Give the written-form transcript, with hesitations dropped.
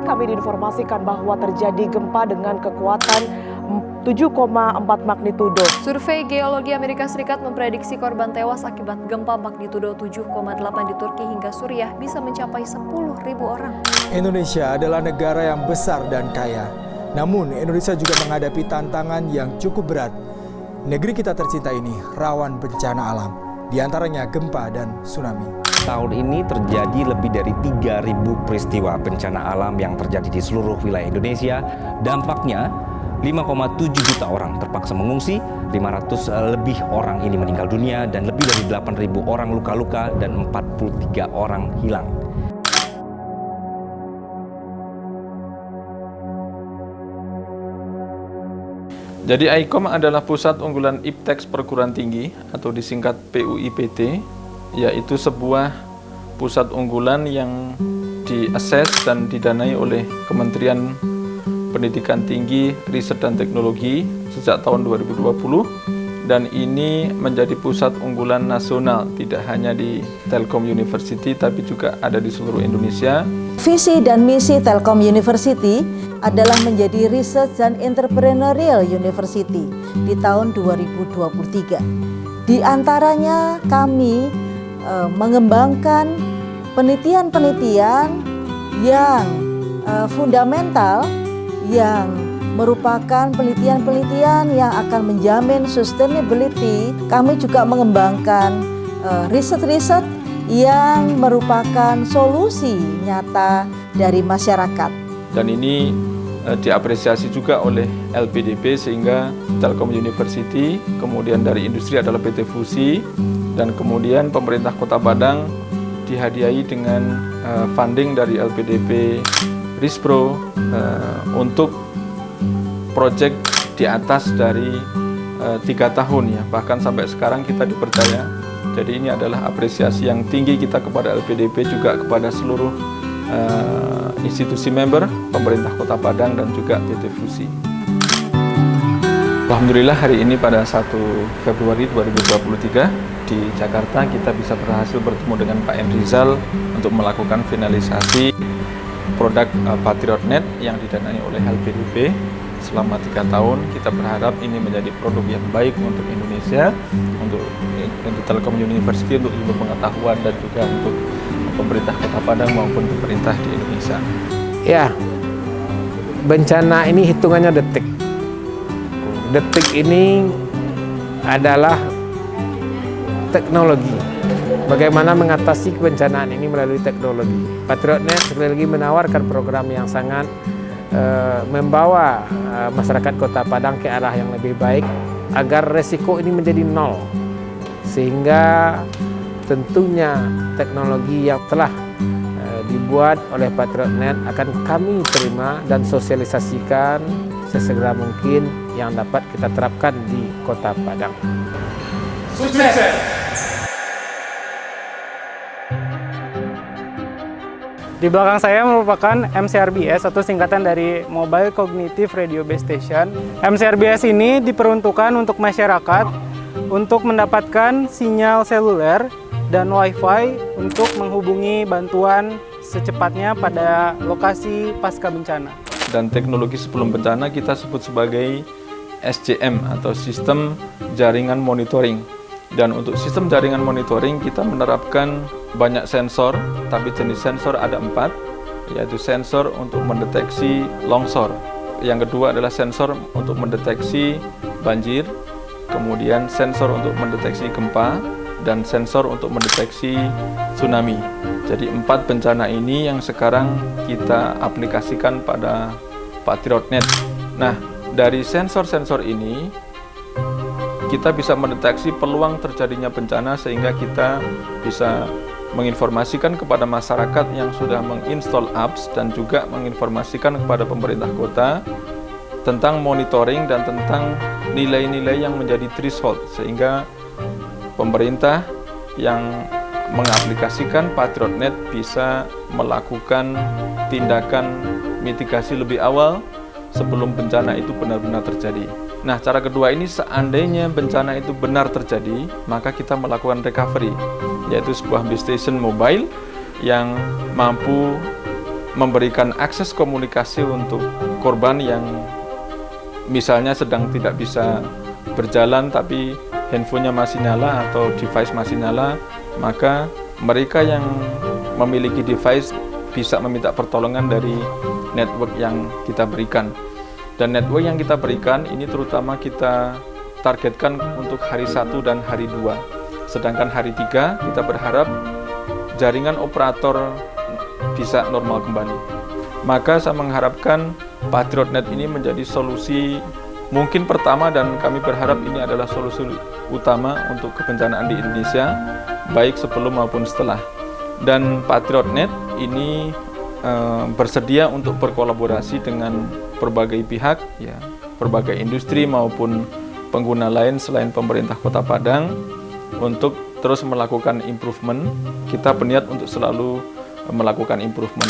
kami diinformasikan bahwa terjadi gempa dengan kekuatan 7,4 magnitudo. Survei Geologi Amerika Serikat memprediksi korban tewas akibat gempa magnitudo 7,8 di Turki hingga Suriah bisa mencapai 10.000 orang. Indonesia adalah negara yang besar dan kaya. Namun Indonesia juga menghadapi tantangan yang cukup berat. Negeri kita tercinta ini rawan bencana alam, di antaranya gempa dan tsunami. Tahun ini terjadi lebih dari 3.000 peristiwa bencana alam yang terjadi di seluruh wilayah Indonesia. Dampaknya 5,7 juta orang terpaksa mengungsi, 500 lebih orang ini meninggal dunia, dan lebih dari 8.000 orang luka-luka dan 43 orang hilang. Jadi ICOM adalah pusat unggulan IPTEX perguruan tinggi atau disingkat PUIPT, yaitu sebuah pusat unggulan yang diakses dan didanai oleh Kementerian Pendidikan Tinggi, Riset dan Teknologi sejak tahun 2020, dan ini menjadi pusat unggulan nasional tidak hanya di Telkom University tapi juga ada di seluruh Indonesia. Visi dan misi Telkom University adalah menjadi Research dan Entrepreneurial University di tahun 2023. Di antaranya kami mengembangkan penelitian-penelitian yang fundamental, yang merupakan penelitian-penelitian yang akan menjamin sustainability. Kami juga mengembangkan riset-riset yang merupakan solusi nyata dari masyarakat. Dan ini diapresiasi juga oleh LPDP sehingga Telkom University, kemudian dari industri adalah PT Fusi, dan kemudian pemerintah Kota Padang dihadiahi dengan funding dari LPDP Rispro untuk proyek di atas dari 3 tahun ya, bahkan sampai sekarang kita dipercaya. Jadi ini adalah apresiasi yang tinggi kita kepada LPDP, juga kepada seluruh institusi member, pemerintah Kota Padang dan juga PT Fusi. Alhamdulillah hari ini pada 1 Februari 2023 di Jakarta kita bisa berhasil bertemu dengan Pak M. Rizal untuk melakukan finalisasi produk Patriotnet yang didanai oleh LPDP selama 3 tahun. Kita berharap ini menjadi produk yang baik untuk Indonesia, untuk Telkom University, untuk ilmu pengetahuan, dan juga untuk pemerintah Kota Padang maupun pemerintah di Indonesia. Ya, bencana ini hitungannya detik. Detik ini adalah teknologi. Bagaimana mengatasi kebencanaan ini melalui teknologi. Patriotnet sekali lagi menawarkan program yang sangat membawa masyarakat Kota Padang ke arah yang lebih baik agar resiko ini menjadi nol. Sehingga tentunya teknologi yang telah dibuat oleh Patriotnet akan kami terima dan sosialisasikan sesegera mungkin yang dapat kita terapkan di Kota Padang. Sukses! Di belakang saya merupakan MCRBS atau singkatan dari Mobile Cognitive Radio Base Station. MCRBS ini diperuntukkan untuk masyarakat untuk mendapatkan sinyal seluler dan Wi-Fi untuk menghubungi bantuan secepatnya pada lokasi pasca bencana. Dan teknologi sebelum bencana kita sebut sebagai SJM atau Sistem Jaringan Monitoring. Dan untuk sistem jaringan monitoring kita menerapkan banyak sensor, tapi jenis sensor ada 4, yaitu sensor untuk mendeteksi longsor. Yang kedua adalah sensor untuk mendeteksi banjir, kemudian sensor untuk mendeteksi gempa, dan sensor untuk mendeteksi tsunami. Jadi 4 bencana ini yang sekarang kita aplikasikan pada Patriotnet. Nah, dari sensor-sensor ini kita bisa mendeteksi peluang terjadinya bencana sehingga kita bisa menginformasikan kepada masyarakat yang sudah menginstall apps dan juga menginformasikan kepada pemerintah kota tentang monitoring dan tentang nilai-nilai yang menjadi threshold sehingga pemerintah yang mengaplikasikan Patriotnet bisa melakukan tindakan mitigasi lebih awal sebelum bencana itu benar-benar terjadi. Nah, cara kedua ini seandainya bencana itu benar terjadi, maka kita melakukan recovery, yaitu sebuah base station mobile yang mampu memberikan akses komunikasi untuk korban yang misalnya sedang tidak bisa berjalan tapi handphonenya masih nyala atau device masih nyala, maka mereka yang memiliki device bisa meminta pertolongan dari network yang kita berikan. Dan network yang kita berikan ini terutama kita targetkan untuk hari 1 dan hari 2. Sedangkan hari 3 kita berharap jaringan operator bisa normal kembali. Maka saya mengharapkan Patriotnet ini menjadi solusi mungkin pertama, dan kami berharap ini adalah solusi utama untuk kebencanaan di Indonesia, baik sebelum maupun setelah. Dan Patriotnet ini bersedia untuk berkolaborasi dengan berbagai pihak, ya, berbagai industri maupun pengguna lain selain pemerintah Kota Padang untuk terus melakukan improvement. Kita berniat untuk selalu melakukan improvement.